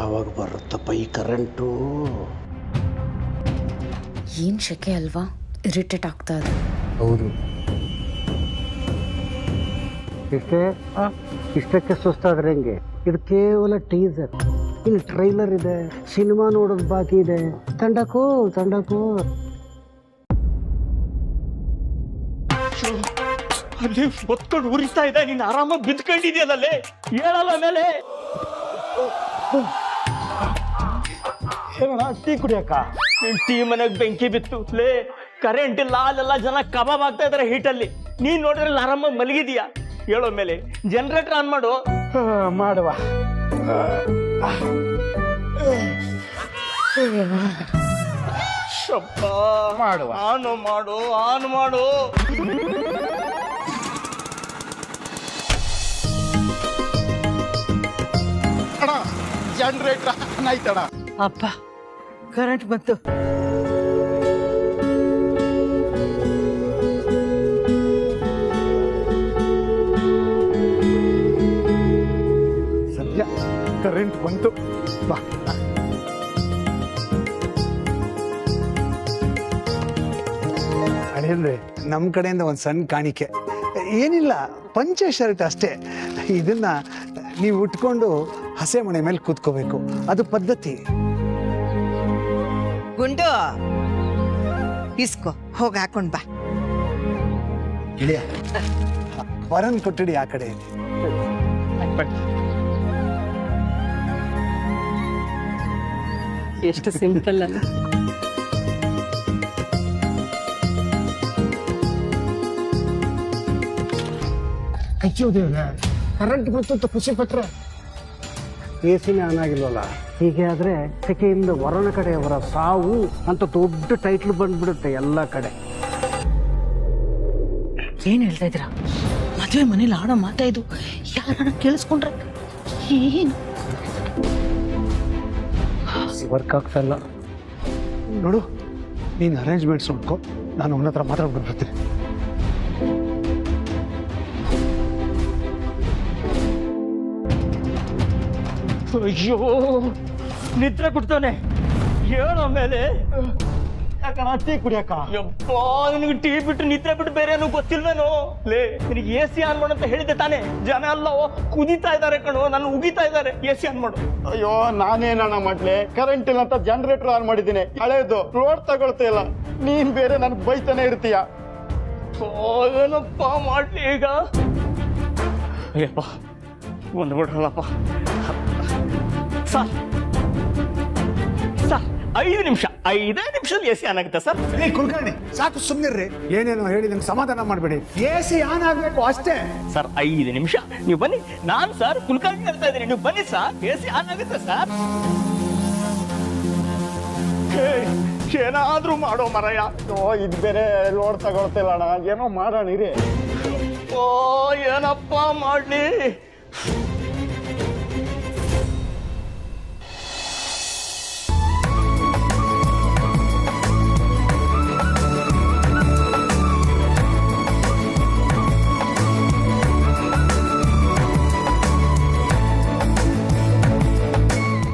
ಯಾವಾಗ ಬರುತ್ತಪ್ಪ ಈ ಕರೆಂಟು? ಏನು ಶೆಕೆ ಅಲ್ವಾ, ಇರಿಟೇಟ್ ಆಗ್ತಾ ಇದೆ. ಹೌದು. ಇಷ್ಟಕ್ಕೆ ಸುಸ್ತಾದ್ರೆ ಹೆಂಗೆ? ಇದು ಕೇವಲ ಟೀಸರ್. ಇನ್ನು ಟ್ರೈಲರ್ ಇದೆ, ಸಿನಿಮಾ ನೋಡೋದು ಬಾಕಿ ಇದೆ. ತಂಡಕ್ಕೂ ಅಲ್ಲಿ ಹೊತ್ಕೊಂಡು ಉರಿಸ್ತಾ ಇದೆ, ನೀನು ಆರಾಮಾಗಿ ಬಿದ್ಕೊಂಡಿದ್ಯಲ್ಲೇ, ಹೇಳಲ್ಲ ಮೇಲೆ. ಟೀ ಕುಡಿಯಕ್ಕ? ಟೀ ಮನೆಗೆ ಬೆಂಕಿ ಬಿತ್ತು ಲೇ, ಕರೆಂಟ್ ಇಲ್ಲ, ಅಲ್ಲೆಲ್ಲ ಜನ ಕಬಾಬ್ ಆಗ್ತಾ ಇದಾರೆ ಹೀಟಲ್ಲಿ. ನೀನ್ ನೋಡಿದ್ರೆ ಆರಾಮಾಗಿ ಮಲಗಿದೀಯಾ? ಹೇಳೋ ಮೇಲೆ ಜನರೇಟರ್ ಆನ್ ಮಾಡು. ಮಾಡುವ. ಮಾಡುವ. ಆನ್ ಮಾಡು. ಅಣ್ಣ, ಜನರೇಟರ್ ಆಯ್ತಣ್ಣ. ಅಪ್ಪ, ಕರೆಂಟ್ ಬಂತು. ಸದ್ಯ ಕರೆಂಟ್ ಬಂತು. ಬಾ. ಅಡಿಯಂದ್ರೆ ನಮ್ಮ ಕಡೆಯಿಂದ ಒಂದು ಸಣ್ಣ ಕಾಣಿಕೆ. ಏನಿಲ್ಲ, ಪಂಚೆ ಶರ್ಟ್ ಅಷ್ಟೇ. ಇದನ್ನ ನೀವು ಉಟ್ಕೊಂಡು ಹಸೆ ಮನೆ ಮೇಲೆ ಕೂತ್ಕೋಬೇಕು, ಅದು ಪದ್ಧತಿ. ಗುಂಡು, ಇಸ್ಕೋ, ಹೋಗಿ ಹಾಕೊಂಡ್ ಬಾ. ಇಳಿಯ ವರನ್ ಕೊಠಡಿ ಆ ಕಡೆ ಇದೆ. ಎಷ್ಟು ಸಿಂಪಲ್ ಅಲ್ಲ. ಅಯ್ಯೋ ದೇವ್ರೆ, ಕರೆಂಟ್ ಬಂತು ಖುಷಿ ಪಟ್ರೆ. ಎಸಿನೇ ಆನ್ ಆಗಿಲ್ವಲ್ಲ. ಹೀಗೆ ಆದ್ರೆ ಸೆಕೆಯಿಂದ ವರನ ಕಡೆಯವರ ಸಾವು ಅಂತ ದೊಡ್ಡ ಟೈಟ್ಲ್ ಬಂದ್ಬಿಡುತ್ತೆ ಎಲ್ಲ ಕಡೆ. ಏನ್ ಹೇಳ್ತಾ ಇದ್ದೀರಾ? ಮದುವೆ ಮನೇಲಿ ಆಡೋ ಮಾತಾ ಇದು, ಯಾರನ್ನ ಕೇಳಿಸ್ಕೊಂಡ್ರೆ ಏನು ವರ್ಕ್ ಆಗ್ತಾ ಇಲ್ಲ. ನೋಡು, ನೀನು ಅರೇಂಜ್ಮೆಂಟ್ಸ್ ನೋಡ್ಕೊ, ನಾನು ಅವನ ಹತ್ರ ಮಾತಾಡ್ಬಿಟ್ಟು ಬರ್ತೀನಿ. ಅಯ್ಯೋ, ನಿದ್ರೆ ಕೊಡ್ತಾನೆ. ಹೇಳೋ ಮೇಲೆ ಟೀ ಕುಡಿಯಕ್ಕ? ಯಪ್ಪ, ನಿನಗೆ ಟೀ ಬಿಟ್ಟು ನಿದ್ರೆ ಬಿಟ್ಟು ಬೇರೆ ಏನೋ ಗೊತ್ತಿಲ್ವೇನೋ ಲೇ? ನಿನಗೆ ಎ ಸಿ ಆನ್ ಮಾಡು ಅಂತ ಹೇಳಿದ್ದೆ ತಾನೇ? ಜನ ಎಲ್ಲ ಕುದಿತಾ ಇದ್ದಾರೆ ಕಣೋ, ನಾನು ಉಗಿತಾ ಇದ್ದಾರೆ. ಎ ಸಿ ಆನ್ ಮಾಡು. ಅಯ್ಯೋ, ನಾನೇನಣ್ಣ ಮಾಡ್ಲಿ? ಕರೆಂಟ್ ಇಲ್ಲ ಅಂತ ಜನರೇಟರ್ ಆನ್ ಮಾಡಿದ್ದೀನಿ, ಹಳೇದು, ಲೋಡ್ ತಗೊಳ್ತಾ ಇಲ್ಲ. ನೀನ್ ಬೇರೆ ನನ್ಗೆ ಬೈತಾನೆ ಇರ್ತೀಯ. ಏನಪ್ಪ ಮಾಡ್ಲಿ ಈಗ? ಅಯ್ಯಪ್ಪ, ಬಂದ್ಬಿಡ್ರಲ್ಲಪ್ಪ. ಸರ್ 5 ನಿಮಿಷ ಎ ಸಿ ಆನ್ ಆಗುತ್ತೆ ಸರ್. ಕುಲ್ಕರ್ಣಿ, ಸಾಕು ಸುಮ್ಮನಿರ್ರಿ. ಏನೇನೋ ಹೇಳಿ ನಂಗೆ ಸಮಾಧಾನ ಮಾಡಬೇಡಿ. ಎಸಿ ಆನ್ ಆಗ್ಬೇಕು ಅಷ್ಟೇ ಸರ್. 5 ನಿಮಿಷ ನೀವು ಬನ್ನಿ. ನಾನು ಸರ್ ಕುಲ್ಕರ್ಣಿ ಹೇಳ್ತಾ ಇದ್ದೀನಿ, ನೀವು ಬನ್ನಿ ಸರ್. ಎ ಸಿ ಆನ್ ಆಗುತ್ತೆ ಸರ್. ಏನಾದ್ರೂ ಮಾಡೋ ಮರಯ್ಯ. ಇದು ಬೇರೆ ಲೋಡ್ ತಗೊಳ್ತಾ ಇಲ್ಲ ಅಣ್ಣ, ಏನೋ ಮಾಡೋಣ ಇರಿ. ಏನಪ್ಪ ಮಾಡ್ಲಿ?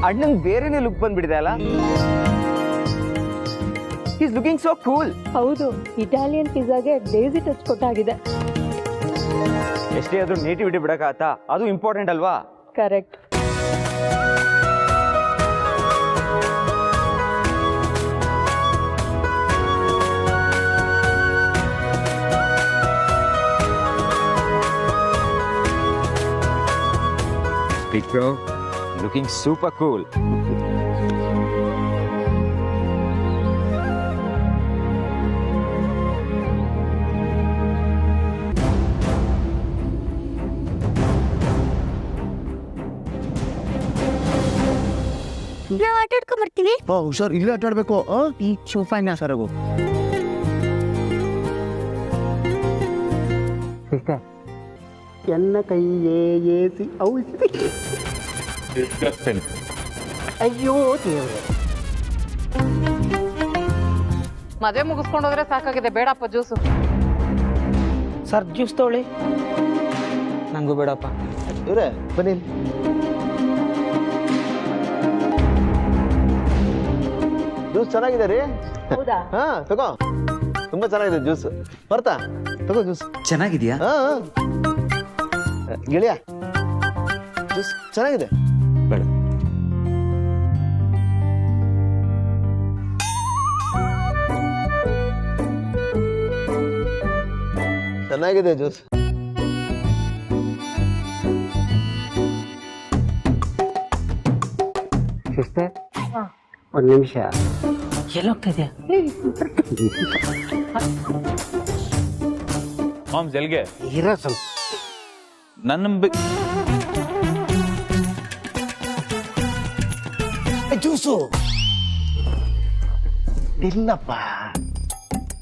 ಅಣ್ಣಂಗೆ ಬೇರೆನೇ ಲುಕ್ ಬಂದ್ಬಿಡಿದೆ ಅಲ್ಲ. Is looking so cool. ಹೌದು, ಇಟಾಲಿಯನ್ ಪಿಜ್ಜಾಗೆ ಡೇಸಿ ಟಚ್ ಕೊಟ್ಟಾಗಿದೆ. ಎಷ್ಟೇ ಆದ್ರೂ ನೇಟಿವಿಟಿ ಬಿಡಕ್ಕಾಗತ್ತಾ? ಅದು ಇಂಪಾರ್ಟೆಂಟ್ ಅಲ್ವಾ? Correct. Big bro, looking super cool. ನಾವು ಆಟ ಆಡ್ಕೊಂಡ್ ಬರ್ತೀವಿ. ಹುಷಾರ್, ಇಲ್ಲೇ ಆಟ ಆಡ್ಬೇಕು. ಈ ಸೋಫಾನ ಸರಗು. ಎನ್ನ ಕೈಯೇ ಎಸಿ ಔಷಧಿ. ಅಯ್ಯೋ ದೇವ್ರೆ. ಮದುವೆ ಮುಗಿಸ್ಕೊಂಡೋದ್ರೆ ಸಾಕಾಗಿದೆ, ಬೇಡಪ್ಪ ಜ್ಯೂಸು. ಸರ್ ಜ್ಯೂಸ್ ತೊಗೊಳ್ಳಿ. ನಂಗೂ ಬೇಡಪ್ಪ. ಇವ್ರೆ ಬನ್ನಿ. ಜ್ಯೂಸ್ ಚೆನ್ನಾಗಿದೆ ರೀ. ಹಾ ತಗೋ, ತುಂಬಾ ಚೆನ್ನಾಗಿದೆ ಜ್ಯೂಸ್. ಬರ್ತಾ ತಗೋ ಜ್ಯೂಸ್. ಚೆನ್ನಾಗಿದ್ಯಾ? ಹಾ ಗೆಳೆಯ, ಜ್ಯೂಸ್ ಚೆನ್ನಾಗಿದೆ. ಬೇಡ. ಚೆನ್ನಾಗಿದೆ ಜ್ಯೂಸ್. ಸಿಸ್ಟರ್, ಒಂದು ನಿಮಿಷ. ಎಲ್ಲೋಗ್ತಾ ಇದೆಯಾ? ಮಾಮ್ಸ್ ಎಲ್ಗೆ? ಇರೋ ಸ್ವಲ್ಪ ನನ್ನ ಜ್ಯೂಸು ಇಲ್ಲಪ್ಪ.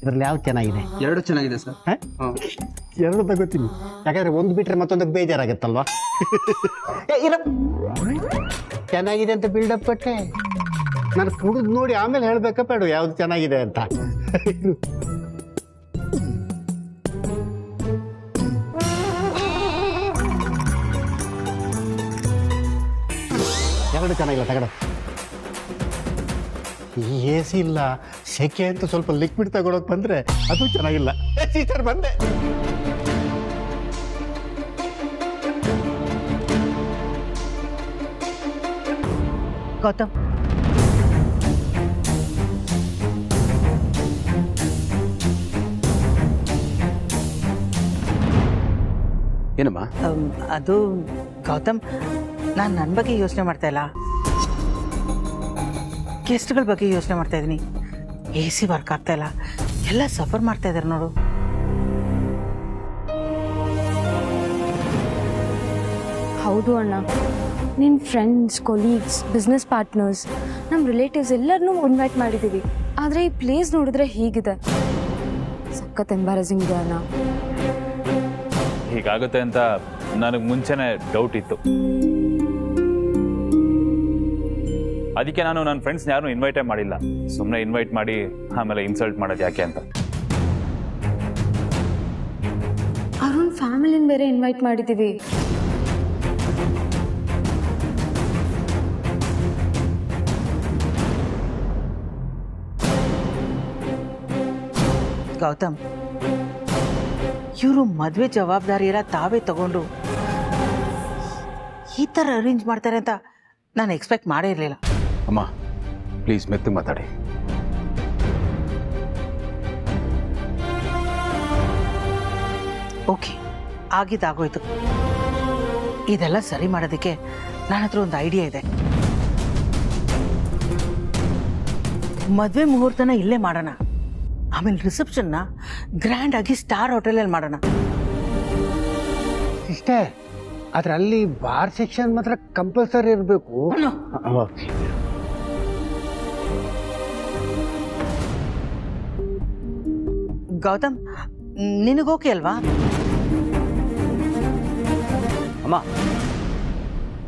ಇದ್ರಲ್ಲಿ ಯಾವ್ದು ಚೆನ್ನಾಗಿದೆ? ಎರಡು ಚೆನ್ನಾಗಿದೆ ಸರ್. ಎರಡು ತಗೋತೀನಿ, ಯಾಕಂದ್ರೆ ಒಂದು ಬಿಟ್ರೆ ಮತ್ತೊಂದಕ್ಕೆ ಬೇಜಾರಾಗತ್ತಲ್ವಾ. ಚೆನ್ನಾಗಿದೆ ಅಂತ ಬಿಲ್ಡಪ್ ಕೊಟ್ಟೆ, ನಾನು ಕುಡಿದು ನೋಡಿ ಆಮೇಲೆ ಹೇಳ್ಬೇಕಪ್ಪ ಬೇಡ ಯಾವ್ದು ಚೆನ್ನಾಗಿದೆ ಅಂತ. ಎರಡು ಚೆನ್ನಾಗಿಲ್ಲ ತಗಡ. ಎ ಸಿ ಇಲ್ಲ, ಸೆಕೆ ಅಂತ ಸ್ವಲ್ಪ ಲಿಕ್ವಿಡ್ ತಗೊಳಕ್ ಬಂದ್ರೆ ಅದು ಚೆನ್ನಾಗಿಲ್ಲ. ಟೀಚರ್ ಬಂದೆ. ಗೌತಮ್, ಏನಮ್ಮ? ಅದು ಗೌತಮ್, ನಾನು ನನ್ನ ಬಗ್ಗೆ ಯೋಚನೆ ಮಾಡ್ತಾ ಇಲ್ಲ, ಗೆಸ್ಟ್ಗಳ ಬಗ್ಗೆ ಯೋಚನೆ ಮಾಡ್ತಾ ಇದ್ದೀನಿ. ಎ ಸಿ ವರ್ಕ್ ಆಗ್ತಾ ಇಲ್ಲ, ಎಲ್ಲ ಸಫರ್ ಮಾಡ್ತಾ ಇದ್ದಾರೆ ನೋಡು. ಹೌದು ಅಣ್ಣ, ನಿನ್ನ ಫ್ರೆಂಡ್ಸ್, ಕೊಲೀಗ್ಸ್, ಬಿಸ್ನೆಸ್ ಪಾರ್ಟ್ನರ್ಸ್, ನಮ್ಮ ರಿಲೇಟಿವ್ಸ್ ಎಲ್ಲರನ್ನೂ ಇನ್ವೈಟ್ ಮಾಡಿದ್ದೀವಿ. ಆದರೆ ಈ ಪ್ಲೇಸ್ ನೋಡಿದ್ರೆ ಹೀಗಿದೆ, ಸಖತ್ ಎಂಬಾರಸಿಂಗ್ ಇದೆ ಅಣ್ಣ. ಹೀಗಾಗುತ್ತೆ ಅಂತ ನನಗೆ ಮುಂಚೆನೇ ಡೌಟ್ ಇತ್ತು. ಅದಕ್ಕೆ ನಾನು ನನ್ನ ಫ್ರೆಂಡ್ಸ್ನ ಯಾರನ್ನೂ ಇನ್ವೈಟೇ ಮಾಡಿಲ್ಲ. ಸುಮ್ಮನೆ ಇನ್ವೈಟ್ ಮಾಡಿ ಆಮೇಲೆ ಇನ್ಸಲ್ಟ್ ಮಾಡೋದು ಯಾಕೆ ಅಂತ. ಅರುಣ್ ಫ್ಯಾಮಿಲಿನ ಬೇರೆ ಇನ್ವೈಟ್ ಮಾಡಿದ್ದೀವಿ. ಗೌತಮ್, ಇವರು ಮದುವೆ ಜವಾಬ್ದಾರಿ ಎಲ್ಲ ತಾವೇ ತಗೊಂಡು ಈ ಥರ ಅರೇಂಜ್ ಮಾಡ್ತಾರೆ ಅಂತ ನಾನು ಎಕ್ಸ್ಪೆಕ್ಟ್ ಮಾಡೇ ಇರಲಿಲ್ಲ. ಅಮ್ಮ ಪ್ಲೀಸ್ ಮೆತ್ತಗೆ ಮಾತಾಡಿ. ಓಕೆ, ಆಗಿದ್ದಾಗೋಯ್ತು. ಇದೆಲ್ಲ ಸರಿ ಮಾಡೋದಕ್ಕೆ ನನ್ನ ಹತ್ರ ಒಂದು ಐಡಿಯಾ ಇದೆ. ಮದುವೆ ಮುಹೂರ್ತನ ಇಲ್ಲೇ ಮಾಡೋಣ, ಆಮೇಲೆ ರಿಸೆಪ್ಷನ್ನ ಗ್ರ್ಯಾಂಡ್ ಆಗಿ ಸ್ಟಾರ್ ಹೋಟೆಲಲ್ಲಿ ಮಾಡೋಣ. ಇಷ್ಟೇ, ಆದ್ರೆ ಅಲ್ಲಿ ಬಾರ್ ಸೆಕ್ಷನ್ ಮಾತ್ರ ಕಂಪಲ್ಸರಿ ಇರಬೇಕು. ಗೌತಮ್, ನಿನಗೋಕೆ ಅಲ್ವಾ? ಅಮ್ಮ,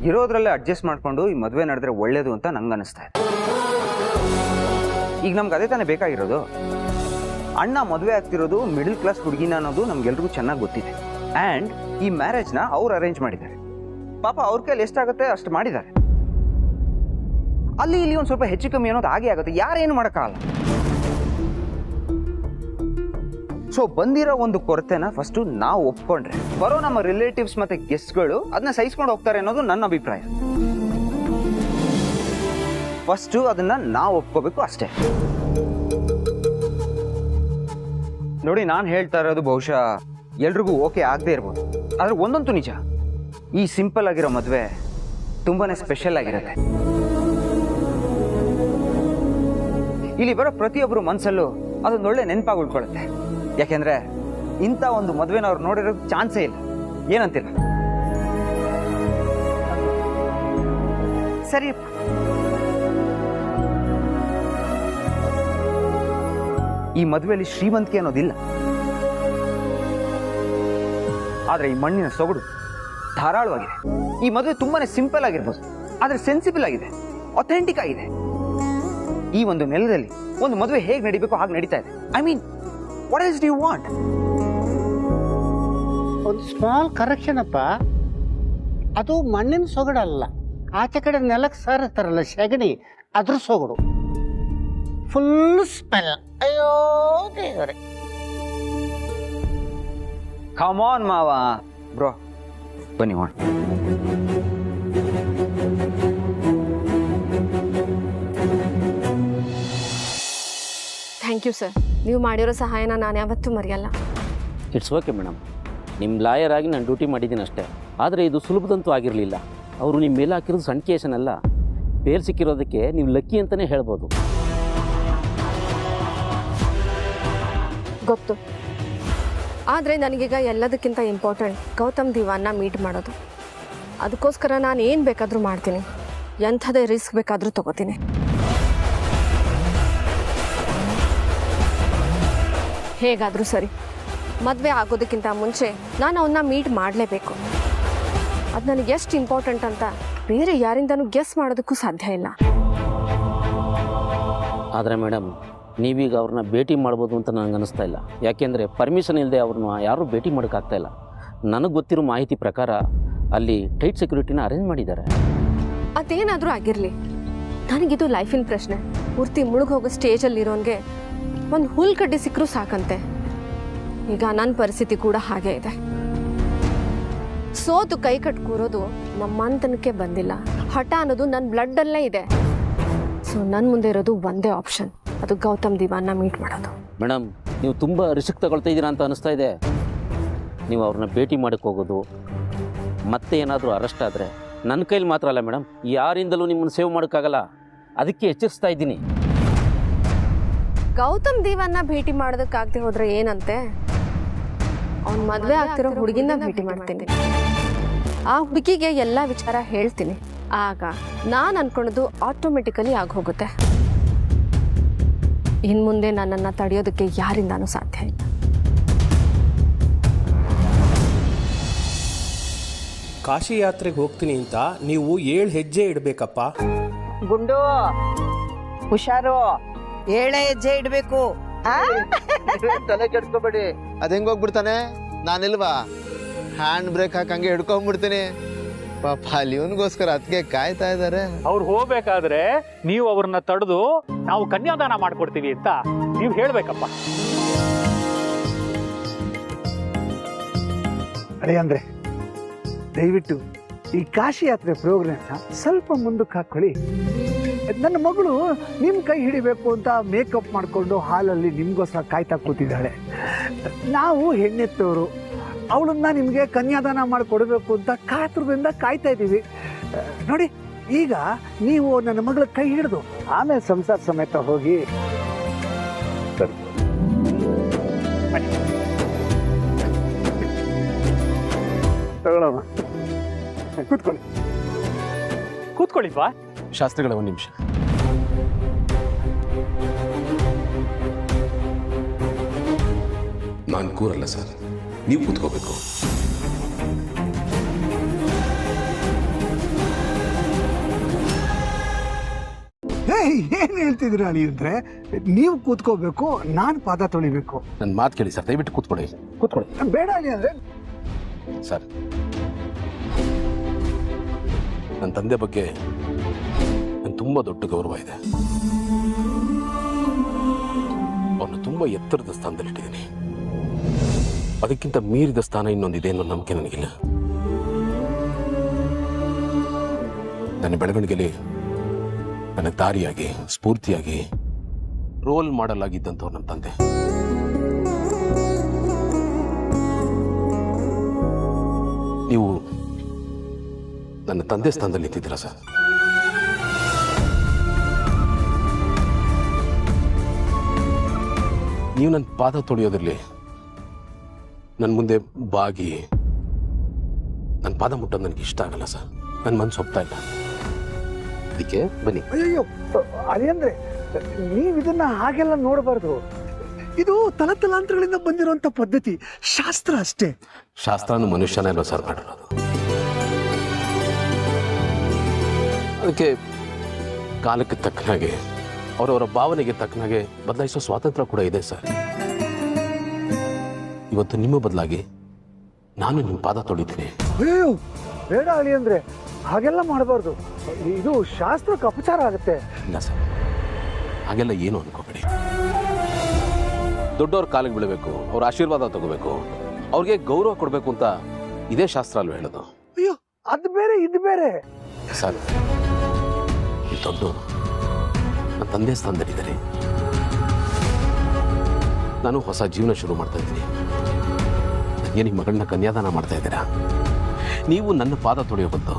ಇರೋದ್ರಲ್ಲೇ ಅಡ್ಜಸ್ಟ್ ಮಾಡಿಕೊಂಡು ಈ ಮದುವೆ ನಡೆದ್ರೆ ಒಳ್ಳೇದು ಅಂತ ನಂಗೆ ಅನಿಸ್ತಾ ಇದೆ. ಈಗ ನಮ್ಗೆ ಅದೇ ತಾನೇ ಬೇಕಾಗಿರೋದು. ಅಣ್ಣ ಮದುವೆ ಆಗ್ತಿರೋದು ಮಿಡಲ್ ಕ್ಲಾಸ್ ಹುಡುಗಿನ ಅನ್ನೋದು ನಮ್ಗೆಲ್ರಿಗೂ ಚೆನ್ನಾಗಿ ಗೊತ್ತಿದೆ. ಆ್ಯಂಡ್ ಈ ಮ್ಯಾರೇಜ್ನ ಅವ್ರು ಅರೇಂಜ್ ಮಾಡಿದ್ದಾರೆ. ಪಾಪ ಅವ್ರ ಕೈಲಿ ಎಷ್ಟಾಗುತ್ತೆ ಅಷ್ಟು ಮಾಡಿದ್ದಾರೆ. ಅಲ್ಲಿ ಇಲ್ಲಿ ಒಂದು ಸ್ವಲ್ಪ ಹೆಚ್ಚು ಕಮ್ಮಿ ಅನ್ನೋದು ಹಾಗೆ ಆಗುತ್ತೆ, ಯಾರೇನು ಮಾಡೋಕ್ಕಾಗಲ್ಲ. ಸೊ ಬಂದಿರೋ ಒಂದು ಕೊರತೆನ ಫಸ್ಟು ನಾವು ಒಪ್ಕೊಂಡ್ರೆ ಬರೋ ನಮ್ಮ ರಿಲೇಟಿವ್ಸ್ ಮತ್ತೆ ಗೆಸ್ಟ್ಗಳು ಅದನ್ನ ಸಹಿಸ್ಕೊಂಡು ಹೋಗ್ತಾರೆ ಅನ್ನೋದು ನನ್ನ ಅಭಿಪ್ರಾಯ. ಫಸ್ಟು ಅದನ್ನ ನಾವು ಒಪ್ಕೋಬೇಕು ಅಷ್ಟೇ. ನೋಡಿ, ನಾನು ಹೇಳ್ತಾ ಇರೋದು ಬಹುಶಃ ಎಲ್ರಿಗೂ ಓಕೆ ಆಗದೆ ಇರ್ಬೋದು, ಆದ್ರೆ ಒಂದಂತೂ ನಿಜ, ಈ ಸಿಂಪಲ್ ಆಗಿರೋ ಮದುವೆ ತುಂಬಾನೇ ಸ್ಪೆಷಲ್ ಆಗಿರುತ್ತೆ. ಇಲ್ಲಿ ಬರೋ ಪ್ರತಿಯೊಬ್ಬರು ಮನಸ್ಸಲ್ಲೂ ಅದೊಂದು ಒಳ್ಳೆ ನೆನಪಾಗಿ ಉಳ್ಕೊಳ್ಳುತ್ತೆ. ಯಾಕೆಂದ್ರೆ ಇಂಥ ಒಂದು ಮದುವೆನ ಅವ್ರು ನೋಡಿರೋದು ಚಾನ್ಸೇ ಇಲ್ಲ. ಏನಂತಿಲ್ಲ? ಸರಿ, ಈ ಮದುವೆಯಲ್ಲಿ ಶ್ರೀಮಂತಿಕೆ ಅನ್ನೋದಿಲ್ಲ, ಆದ್ರೆ ಈ ಮಣ್ಣಿನ ಸೊಗಡು ಧಾರಾಳವಾಗಿದೆ. ಈ ಮದುವೆ ತುಂಬಾನೇ ಸಿಂಪಲ್ ಆಗಿರ್ಬೋದು, ಆದ್ರೆ ಸೆನ್ಸಿಬಲ್ ಆಗಿದೆ, ಅಥೆಂಟಿಕ್ ಆಗಿದೆ. ಈ ಒಂದು ನೆಲದಲ್ಲಿ ಒಂದು ಮದುವೆ ಹೇಗೆ ನಡಿಬೇಕು ಹಾಗೆ ನಡೀತಾ ಇದೆ. I mean, what else do you want? ಒಂದು ಸ್ಮಾಲ್ ಕರೆಕ್ಷನ್ ಅಪ್ಪ, ಅದು ಮಣ್ಣಿನ ಸೊಗಡಲ್ಲ, ಆಚೆ ಕಡೆ ನೆಲಕ್ಕೆ ಸಾರಿಸ್ತಾರಲ್ಲ ಸೆಗಣಿ, ಅದ್ರ ಸೊಗಡು. Full smell. ಅಯ್ಯೋ ದೇವರೇ. ಕಮಾನ್ ಮಾವ. ಬ್ರೋ ಬನ್ನಿ ಮಾಡ. Thank you sir. ನೀವು ಮಾಡಿರೋ ಸಹಾಯನ ನಾನು ಯಾವತ್ತೂ ಮರೆಯಲ್ಲ. It's okay madam. ನಿಮ್ಮ ಲಾಯರ್ ಆಗಿ ನಾನು ಡ್ಯೂಟಿ ಮಾಡಿದ್ದೀನಿ ಅಷ್ಟೇ. ಆದರೆ ಇದು ಸುಲಭದಂತೂ ಆಗಿರಲಿಲ್ಲ. ಅವರು ನಿಮ್ಮ ಮೇಲೆ ಹಾಕಿರೋದು ಸಣ್ಣ ಕೇಸನ್ನೆಲ್ಲ ಬೇಲ್ ಸಿಕ್ಕಿರೋದಕ್ಕೆ ನೀವು ಲಕ್ಕಿ ಅಂತಲೇ ಹೇಳ್ಬೋದು. ಗೊತ್ತು. ಆದರೆ ನನಗೀಗ ಎಲ್ಲದಕ್ಕಿಂತ ಇಂಪಾರ್ಟೆಂಟ್ ಗೌತಮ್ ದಿವಾನ್ನ ಮೀಟ್ ಮಾಡೋದು. ಅದಕ್ಕೋಸ್ಕರ ನಾನು ಏನು ಬೇಕಾದರೂ ಮಾಡ್ತೀನಿ, ಎಂಥದೇ ರಿಸ್ಕ್ ಬೇಕಾದರೂ ತಗೋತೀನಿ. ಹೇಗಾದರೂ ಸರಿ, ಮದುವೆ ಆಗೋದಕ್ಕಿಂತ ಮುಂಚೆ ನಾನು ಅವನ್ನ ಮೀಟ್ ಮಾಡಲೇಬೇಕು. ಅದು ನನಗೆ ಎಷ್ಟು ಇಂಪಾರ್ಟೆಂಟ್ ಅಂತ ಬೇರೆ ಯಾರಿಂದನೂ ಗೆಸ್ ಮಾಡೋದಕ್ಕೂ ಸಾಧ್ಯ ಇಲ್ಲ. ಆದರೆ ಮೇಡಮ್, ನೀವೀಗ ಅವ್ರನ್ನ ಭೇಟಿ ಮಾಡ್ಬೋದು ಅಂತ ನನಗೆ ಅನ್ನಿಸ್ತಾ ಇಲ್ಲ. ಯಾಕೆಂದರೆ ಪರ್ಮಿಷನ್ ಇಲ್ಲದೆ ಅವ್ರನ್ನ ಯಾರೂ ಭೇಟಿ ಮಾಡೋಕ್ಕಾಗ್ತಾ ಇಲ್ಲ. ನನಗೆ ಗೊತ್ತಿರೋ ಮಾಹಿತಿ ಪ್ರಕಾರ ಅಲ್ಲಿ ಟೈಟ್ ಸೆಕ್ಯೂರಿಟಿನ ಅರೇಂಜ್ ಮಾಡಿದ್ದಾರೆ. ಅದೇನಾದರೂ ಆಗಿರಲಿ, ನನಗಿದು ಲೈಫಿನ ಪ್ರಶ್ನೆ. ಪೂರ್ತಿ ಮುಳುಗೋಗೋ ಸ್ಟೇಜಲ್ಲಿರೋನ್ಗೆ ಒಂದು ಹುಲ್ ಕಡ್ಡಿ ಸಿಕ್ಕರೂ ಸಾಕಂತೆ. ಈಗ ನನ್ನ ಪರಿಸ್ಥಿತಿ ಕೂಡ ಹಾಗೆ ಇದೆ. ಸೋತು ಕೈ ಕಟ್ ಕೂರೋದು ನಮ್ಮ ಮಂತನಕ್ಕೆ ಬಂದಿಲ್ಲ. ಹಠ ಅನ್ನೋದು ನನ್ನ ಬ್ಲಡ್ಡಲ್ಲೇ ಇದೆ. ಸೊ ನನ್ನ ಮುಂದೆ ಇರೋದು ಒಂದೇ ಆಪ್ಷನ್, ಅದು ಗೌತಮ್ ದಿವಾನ್ನ ಮೀಟ್ ಮಾಡೋದು. ಮೇಡಮ್, ನೀವು ತುಂಬ ರಿಸ್ಕ್ ತಗೊಳ್ತಾ ಇದ್ದೀರಾ ಅಂತ ಅನಿಸ್ತಾ ಇದೆ. ನೀವು ಅವ್ರನ್ನ ಭೇಟಿ ಮಾಡೋಕ್ಕೆ ಹೋಗೋದು ಮತ್ತೆ ಏನಾದರೂ ಅರೆಸ್ಟ್ ಆದರೆ ನನ್ನ ಕೈಲಿ ಮಾತ್ರ ಅಲ್ಲ ಮೇಡಮ್, ಯಾರಿಂದಲೂ ನಿಮ್ಮನ್ನು ಸೇವ್ ಮಾಡೋಕ್ಕಾಗಲ್ಲ. ಅದಕ್ಕೆ ಎಚ್ಚರಿಸ್ತಾ ಇದ್ದೀನಿ. ಗೌತಮ್ ದಿವಾನ್ನ ಭೇಟಿ ಮಾಡೋದಕ್ಕಾಗದೆ ಹೋದ್ರೆ ಏನಂತೆ, ಅವ್ನ ಮದುವೆ ಆಗ್ತಿರೋ ಹುಡುಗಿನ ಭೇಟಿ ಮಾಡ್ತೀನಿ. ಆ ಹುಡುಗಿಗೆ ಎಲ್ಲ ವಿಚಾರ ಹೇಳ್ತೀನಿ. ಆಗ ನಾನು ಅನ್ಕೊಳ್ಳೋದು ಆಟೋಮೆಟಿಕಲಿ ಆಗೋಗುತ್ತೆ. ಇನ್ನು ಮುಂದೆ ನನ್ನನ್ನು ತಡೆಯೋದಕ್ಕೆ ಯಾರಿಂದಾನೂ ಸಾಧ್ಯ ಇಲ್ಲ. ಕಾಶಿ ಯಾತ್ರೆಗೆ ಹೋಗ್ತೀನಿ ಅಂತ ನೀವು 7 ಹೆಜ್ಜೆ ಇಡಬೇಕಪ್ಪ. ಗುಂಡು ಹುಷಾರು, 7 ಹೆಜ್ಜೆ ಇಡಬೇಕು. ತಲೆ ಕೆಡ್ಸ್ಕೊಬೇಡಿ. ಅದ್ ಹೆಂಗ್ ಹೋಗ್ಬಿಡ್ತಾನೆ, ನಾನಿಲ್ವಾ ಹ್ಯಾಂಡ್ ಬ್ರೇಕ್ ಹಾಕಂಗೆ ಹಿಡ್ಕೊಂಡ್ಬಿಡ್ತೀನಿ. ಪಾಪ ಅಲ್ಲಿ ಇವನ್ಗೋಸ್ಕರ ಅದಕ್ಕೆ ಕಾಯ್ತಾ ಇದಾರೆ. ಅವ್ರು ಹೋಗ್ಬೇಕಾದ್ರೆ ನೀವು ಅವ್ರನ್ನ ತಡೆದು ನಾವು ಕನ್ಯಾದಾನ ಮಾಡ್ಕೊಡ್ತೀವಿ ಅಂತ ನೀವು ಹೇಳ್ಬೇಕಪ್ಪ. ಅದೇ ಅಂದ್ರೆ ದಯವಿಟ್ಟು ಈ ಕಾಶಿ ಯಾತ್ರೆ ಪ್ರೋಗ್ರಾಮ್ನ ಸ್ವಲ್ಪ ಮುಂದಕ್ಕೆ ಹಾಕೊಳ್ಳಿ. ನನ್ನ ಮಗಳು ನಿಮ್ಮ ಕೈ ಹಿಡಿಬೇಕು ಅಂತ ಮೇಕಪ್ ಮಾಡಿಕೊಂಡು ಹಾಲಲ್ಲಿ ನಿಮಗೋಸ್ಕರ ಕಾಯ್ತಾ ಕೂತಿದ್ದಾಳೆ. ನಾವು ಹೆಣ್ಣೆತ್ತವರು, ಅವಳನ್ನ ನಿಮಗೆ ಕನ್ಯಾದಾನ ಮಾಡಿಕೊಡ್ಬೇಕು ಅಂತ ಕಾತುರದಿಂದ ಕಾಯ್ತಾ ಇದ್ದೀವಿ. ನೋಡಿ, ಈಗ ನೀವು ನನ್ನ ಮಗಳ ಕೈ ಹಿಡಿದು ಆಮೇಲೆ ಸಂಸಾರ ಸಮೇತ ಹೋಗಿ ತಗೊಳ್ಳೋಣ. ಕೂತ್ಕೊಳ್ಳಿ. ಕೂತ್ಕೊಳ್ಳಿಪ್ಪ. ಶಾಸ್ತ್ರಿಗಳ ಒಂದು ನಿಮಿಷ. ನಾನು ಕೂರಲ್ಲ ಸರ್, ನೀವು ಕೂತ್ಕೋಬೇಕು. ಏನ್ ಹೇಳ್ತಿದ್ರ ಅಂದ್ರೆ, ನೀವು ಕೂತ್ಕೋಬೇಕು, ನಾನು ಪಾದ ತೊಳಿಬೇಕು. ನನ್ನ ಮಾತು ಕೇಳಿ ಸರ್, ದಯವಿಟ್ಟು ಕೂತ್ಕೊಳ್ಳಿ. ಕೂತ್ಕೊಳ್ಳಿ. ಬೇಡ ಅಲ್ಲಿ ಅಂದ್ರೆ ಸರ್, ನನ್ನ ತಂದೆ ಬಗ್ಗೆ ನನ್ಗೆ ತುಂಬ ದೊಡ್ಡ ಗೌರವ ಇದೆ. ಅವ್ರನ್ನ ತುಂಬ ಎತ್ತರದ ಸ್ಥಾನದಲ್ಲಿಟ್ಟಿದ್ದೀನಿ. ಅದಕ್ಕಿಂತ ಮೀರಿದ ಸ್ಥಾನ ಇನ್ನೊಂದಿದೆ ಅನ್ನೋ ನಂಬಿಕೆ ನನಗಿಲ್ಲ. ನನ್ನ ಬೆಳವಣಿಗೆಯಲ್ಲಿ ನನಗೆ ದಾರಿಯಾಗಿ, ಸ್ಫೂರ್ತಿಯಾಗಿ, ರೋಲ್ ಮಾಡೆಲ್ ಆಗಿದ್ದಂಥವ್ರು ನಮ್ಮ ತಂದೆ. ನೀವು ನನ್ನ ತಂದೆ ಸ್ಥಾನದಲ್ಲಿ ನಿಂತಿದ್ದೀರಾ ಸರ್. ನೀವು ನನ್ನ ಪಾದ ತೊಳೆಯೋದ್ರಲ್ಲಿ ನನ್ನ ಮುಂದೆ ಬಾಗಿ ನನ್ನ ಪಾದ ಮುಟ್ಟೋದು ನನಗೆ ಇಷ್ಟ ಆಗಲ್ಲ ಸರ್. ನನ್ನ ಮನಸ್ಸು ಒಪ್ತಾ ಇಲ್ಲ. ಅದಕ್ಕೆ ಬನ್ನಿ. ಅಯ್ಯೋ, ಅದೇಂದ್ರೆ ನೀವು ಇದನ್ನ ಹಾಗೆಲ್ಲ ನೋಡಬಾರ್ದು. ಇದು ತಲತಲಾಂತರಗಳಿಂದ ಬಂದಿರುವಂತ ಪದ್ಧತಿ, ಶಾಸ್ತ್ರ ಅಷ್ಟೇ. ಶಾಸ್ತ್ರನೂ ಮನುಷ್ಯನೇ ಅಲ್ವಾ ಸರ್ ಮಾಡಿರೋದು. ಅದಕ್ಕೆ ಕಾಲಕ್ಕೆ ತಕ್ಕನಾಗೆ, ಅವರವರ ಭಾವನೆಗೆ ತಕ್ಕನಾಗೆ ಬದಲಾಯಿಸೋ ಸ್ವಾತಂತ್ರ್ಯ ಕೂಡ ಇದೆ ಸರ್. ಇವತ್ತು ನಿಮ್ಮ ಬದಲಾಗಿ ನಾನು ನಿಮ್ಮ ಪಾದ ತೊಳಿತೀನಿ. ಅಯ್ಯೋ ಬೇಡ ಅಳಿ ಅಂದ್ರೆ, ಹಾಗೆಲ್ಲ ಮಾಡಬಾರ್ದು. ಇದು ಶಾಸ್ತ್ರಕ್ಕೆ ಅಪಚಾರ ಆಗುತ್ತೆ. ಇಲ್ಲ ಸರ್, ಹಾಗೆಲ್ಲ ಏನು ಅನ್ಕೋಬೇಡಿ. ದೊಡ್ಡವ್ರ ಕಾಲಿಗೆ ಬೀಳಬೇಕು, ಅವ್ರ ಆಶೀರ್ವಾದ ತಗೋಬೇಕು, ಅವ್ರಿಗೆ ಗೌರವ ಕೊಡಬೇಕು ಅಂತ ಇದೇ ಶಾಸ್ತ್ರ ಅಲ್ವ ಹೇಳೋದು. ಅಯ್ಯೋ, ಅದು ಬೇರೆ ಇದು ಬೇರೆ ಸರ್, ಈ ದೊಡ್ಡವರು ನನ್ನ ತಂದೆ ಸ್ಥಾನದಲ್ಲಿದ್ದಾರೆ. ನಾನು ಹೊಸ ಜೀವನ ಶುರು ಮಾಡ್ತಾ ಇದ್ದೀನಿ. ನನಗೆ ನಿಮ್ಮ ಮಗಳನ್ನ ಕನ್ಯಾದಾನ ಮಾಡ್ತಾ ಇದ್ದೀರಾ. ನೀವು ನನ್ನ ಪಾದ ತೊಳೆಯೋ ಬಂದು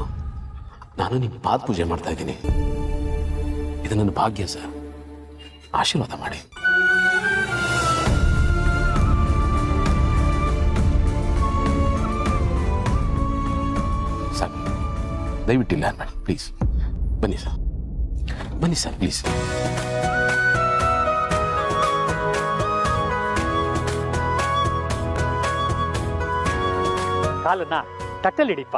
ನಾನು ನಿಮ್ಮ ಪಾದ ಪೂಜೆ ಮಾಡ್ತಾ ಇದ್ದೀನಿ. ಇದು ನನ್ನ ಭಾಗ್ಯ ಸರ್, ಆಶೀರ್ವಾದ ಮಾಡಿ. ಸರ್ ದಯವಿಟ್ಟಿಲ್ಲ ಮೇಡಮ್, ಪ್ಲೀಸ್ ಬನ್ನಿ ಸರ್, ಬನ್ನಿ ಸರ್ ಪ್ಲೀಸ್. ಕಾಲನ್ನ ತಟ್ಟಲಿಡಿಪ್ಪ.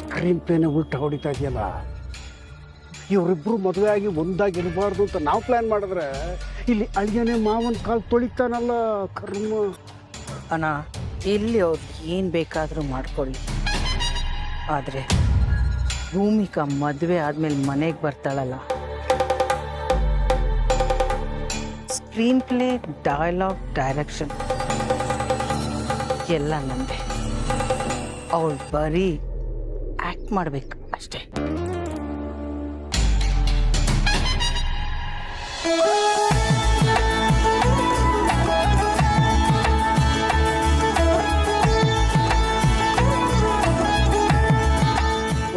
ಸ್ಕ್ರೀನ್ ಪ್ಲೇನ ಉಲ್ಟಾ ಹೊಡಿತಾ ಇದೆಯಲ್ಲ. ಇವರಿಬ್ರು ಮದುವೆ ಆಗಿ ಒಂದಾಗಿ ಇರಬಾರ್ದು ಅಂತ ನಾವು ಪ್ಲಾನ್ ಮಾಡಿದ್ರೆ ಇಲ್ಲಿ ಅಳಿಯನೇ ಮಾವನ ಕಾಲು ತೊಳಿತಾನಲ್ಲ, ಕರ್ಮ. ಅಣ್ಣ, ಇಲ್ಲಿ ಅವ್ರು ಏನು ಬೇಕಾದರೂ ಮಾಡ್ಕೊಳ್ಳಿ, ಆದರೆ ಭೂಮಿಕಾ ಮದುವೆ ಆದಮೇಲೆ ಮನೆಗೆ ಬರ್ತಾಳಲ್ಲ, ಸ್ಕ್ರೀನ್ ಪ್ಲೇ, ಡೈಲಾಗ್, ಡೈರೆಕ್ಷನ್ ಎಲ್ಲ ನಮ್ಮದೇ. ಅವಳು ಬರೀ ಆ್ಯಕ್ಟ್ ಮಾಡಬೇಕು ಅಷ್ಟೇ.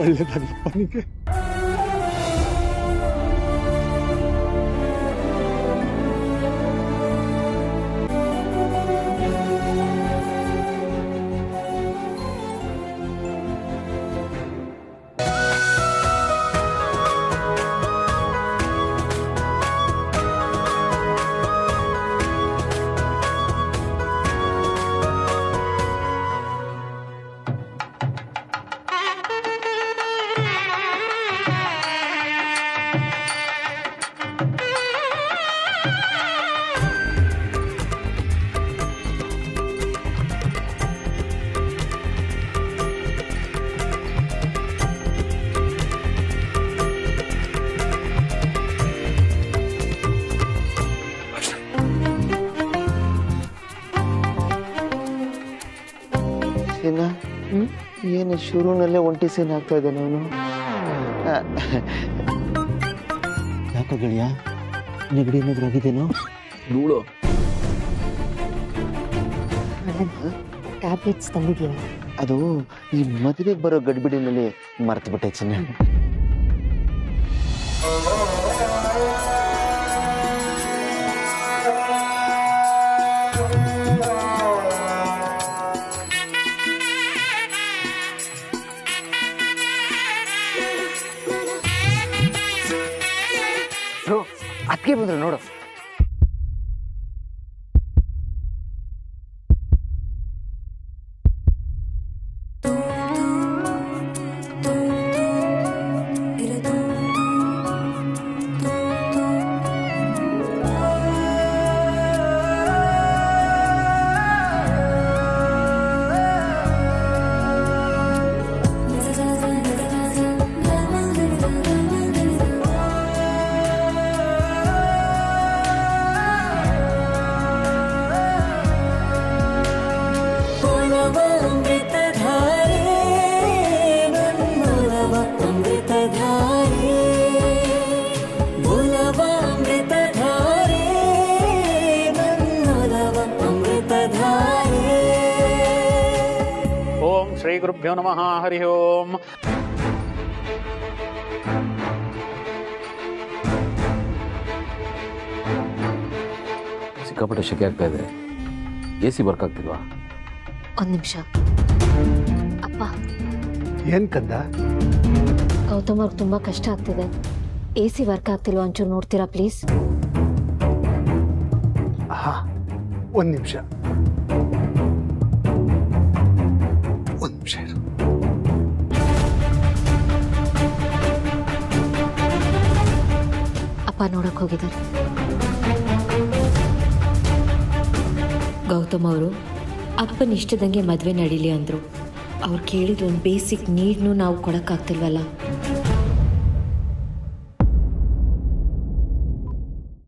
ಒಳ್ಳೆದಾಗಪ್ಪ ನಿಮಗೆ. ಏನು ಶುರುನಲ್ಲೇ ಒಂಟಿ ಸೀನ್ ಆಗ್ತಾ ಇದೆ. ನಾನು ಯಾಕೋ ಗೆಳೆಯ, ನೆಗಡಿ ಏನಾದ್ರು ಆಗಿದ್ದೇನೋ? ಧೂಳು. ಟ್ಯಾಬ್ಲೆಟ್ಸ್ ತಂದಿದ್ಯಾ? ಅದು ಈ ಮದುವೆಗೆ ಬರೋ ಗಡ್ಬಿಡಿನಲ್ಲಿ ಮರ್ತು ಬಿಟ್ಟೆ ಚಿನ್ನ. ಅದಕ್ಕೆ ಬಂದ್ರು ನೋಡು. ಶ್ರೀ ಗುರುಭ್ಯೋ ನಮಃ. ಹರಿ ಓಂ. ಸಿಕ್ಕಾಪಟ್ಟೆ ಶೆಕೆ ಆಗ್ತಾ ಇದೆ. AC ವರ್ಕ್ ಆಗ್ತಿಲ್ವಾ? ಒಂದು ನಿಮಿಷ. ಅಪ್ಪ, ಏನ್ ಕಂದ? ಗೌತಮ್ ಅವ್ರಿಗೆ ತುಂಬ ಕಷ್ಟ ಆಗ್ತಿದೆ. AC ವರ್ಕ್ ಆಗ್ತಿಲ್ವ, ಒಂಚೂರು ನೋಡ್ತೀರಾ ಪ್ಲೀಸ್? ಹಾ, ಒಂದ್ ನಿಮಿಷ ಇರು. ಅಪ್ಪ ನೋಡಕ್ ಹೋಗಿದ್ದಾರೆ. ಗೌತಮ್ ಅವರು ಅಪ್ಪನ ಇಷ್ಟದಂಗೆ ಮದುವೆ ನಡೀಲಿ ಅಂದ್ರು. ಅವ್ರು ಕೇಳಿದ ಒಂದು ಬೇಸಿಕ್ ನೀಡ್ನು ನಾವು ಕೊಡಕ್ಕಾಗ್ತಿಲ್ವಲ್ಲ.